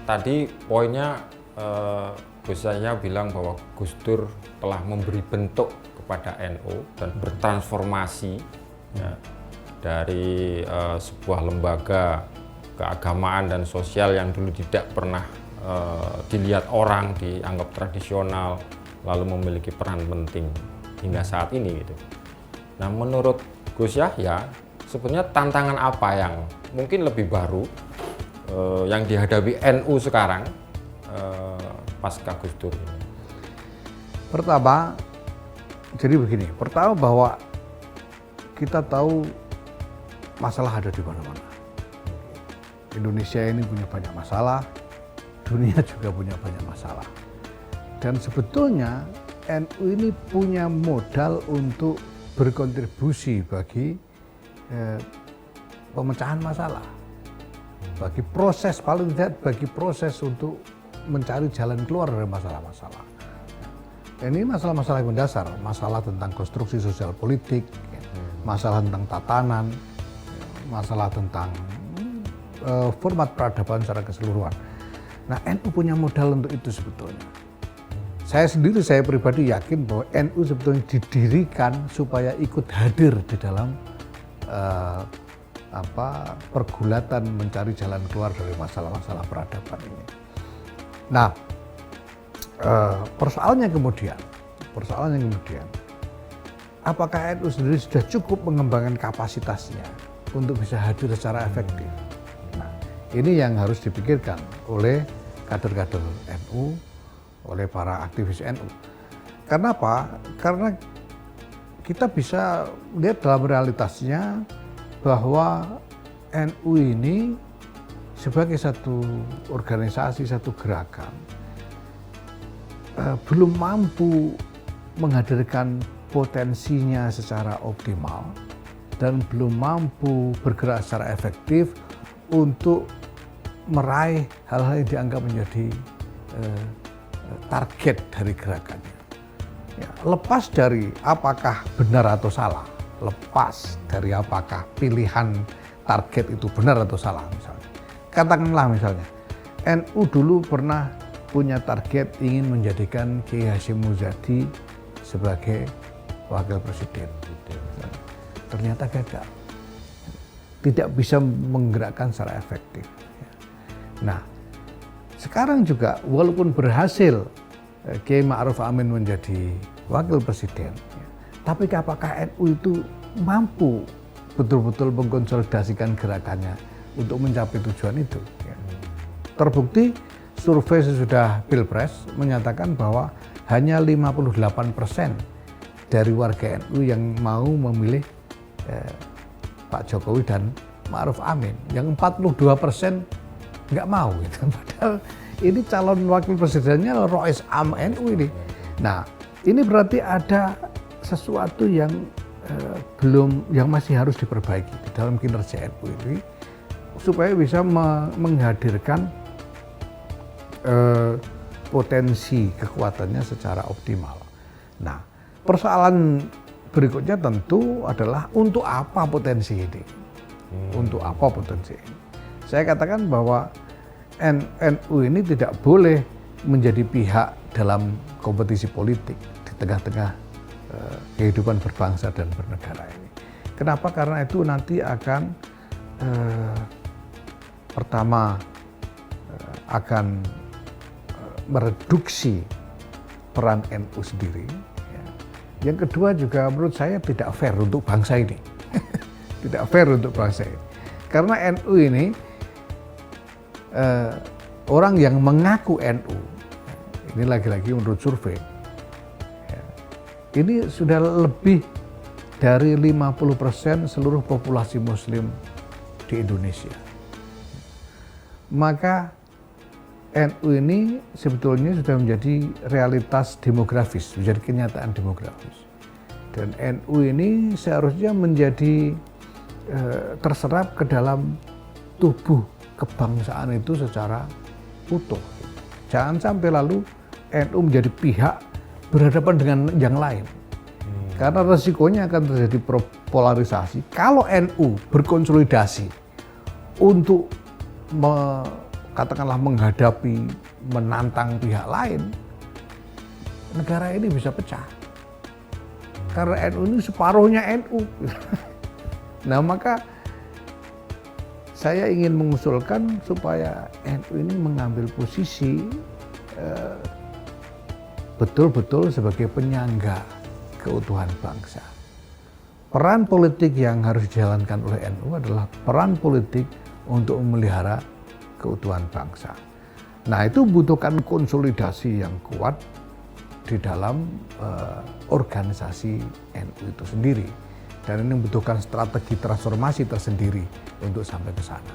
tadi poinnya Gus Yahya bilang bahwa Gus Dur telah memberi bentuk kepada NU dan bertransformasi ya, dari sebuah lembaga keagamaan dan sosial yang dulu tidak pernah dilihat orang, dianggap tradisional, lalu memiliki peran penting hingga saat ini gitu. Nah, menurut Gus Yahya, sebenarnya tantangan apa yang mungkin lebih baru yang dihadapi NU sekarang pasca Gus Dur ini? Pertama, jadi begini. Pertama bahwa kita tahu masalah ada di mana-mana. Indonesia ini punya banyak masalah, dunia juga punya banyak masalah. Dan sebetulnya NU ini punya modal untuk berkontribusi bagi pemecahan masalah. Bagi proses, paling tidak bagi proses untuk mencari jalan keluar dari masalah-masalah. Ini masalah-masalah yang mendasar, masalah tentang konstruksi sosial politik, masalah tentang tatanan, masalah tentang format peradaban secara keseluruhan. Nah, NU punya modal untuk itu sebetulnya. Saya pribadi yakin bahwa NU sebetulnya didirikan supaya ikut hadir di dalam pergulatan mencari jalan keluar dari masalah-masalah peradaban ini. Nah, persoalannya kemudian, apakah NU sendiri sudah cukup mengembangkan kapasitasnya untuk bisa hadir secara efektif? Nah, ini yang harus dipikirkan oleh kader-kader NU, oleh para aktivis NU. Karena apa? Karena kita bisa lihat dalam realitasnya bahwa NU ini sebagai satu organisasi, satu gerakan, belum mampu menghadirkan potensinya secara optimal dan belum mampu bergerak secara efektif untuk meraih hal-hal yang dianggap menjadi target dari gerakannya. Ya, lepas dari apakah benar atau salah, lepas dari apakah pilihan target itu benar atau salah misalnya. Katakanlah misalnya, NU dulu pernah punya target ingin menjadikan Kiai Hasyim Muzadi sebagai wakil presiden. Ternyata gagal. Tidak bisa menggerakkan secara efektif. Nah, sekarang juga walaupun berhasil Kiai Ma'ruf Amin menjadi wakil presiden, tapi apakah NU itu mampu betul-betul mengkonsolidasikan gerakannya untuk mencapai tujuan itu? Terbukti survei sesudah Pilpres menyatakan bahwa hanya 58% dari warga NU yang mau memilih Pak Jokowi dan Ma'ruf Amin. Yang 42% nggak mau gitu. Padahal ini calon wakil presidennya Rois Am NU ini. Nah, ini berarti ada sesuatu yang yang masih harus diperbaiki di dalam kinerja NU ini supaya bisa menghadirkan potensi kekuatannya secara optimal. Nah, persoalan berikutnya tentu adalah untuk apa potensi ini? Untuk apa potensi ini? Saya katakan bahwa NU ini tidak boleh menjadi pihak dalam kompetisi politik di tengah-tengah kehidupan berbangsa dan bernegara ini. Kenapa? Karena itu nanti akan pertama akan mereduksi peran NU sendiri. Yang kedua juga menurut saya tidak fair untuk bangsa ini. Tidak fair untuk bangsa ini. Karena NU ini orang yang mengaku NU, ini lagi-lagi menurut survei, ini sudah lebih dari 50% seluruh populasi muslim di Indonesia. Maka NU ini sebetulnya sudah menjadi realitas demografis, menjadi kenyataan demografis. Dan NU ini seharusnya menjadi terserap ke dalam tubuh kebangsaan itu secara utuh. Jangan sampai lalu NU menjadi pihak berhadapan dengan yang lain. Karena resikonya akan terjadi polarisasi. Kalau NU berkonsolidasi untuk katakanlah menghadapi, menantang pihak lain, negara ini bisa pecah. Karena NU ini separuhnya NU. Nah, maka saya ingin mengusulkan supaya NU ini mengambil posisi betul-betul sebagai penyangga keutuhan bangsa. Peran politik yang harus dijalankan oleh NU adalah peran politik untuk memelihara keutuhan bangsa. Nah, itu membutuhkan konsolidasi yang kuat di dalam organisasi NU itu sendiri. Dan ini membutuhkan strategi transformasi tersendiri untuk sampai ke sana.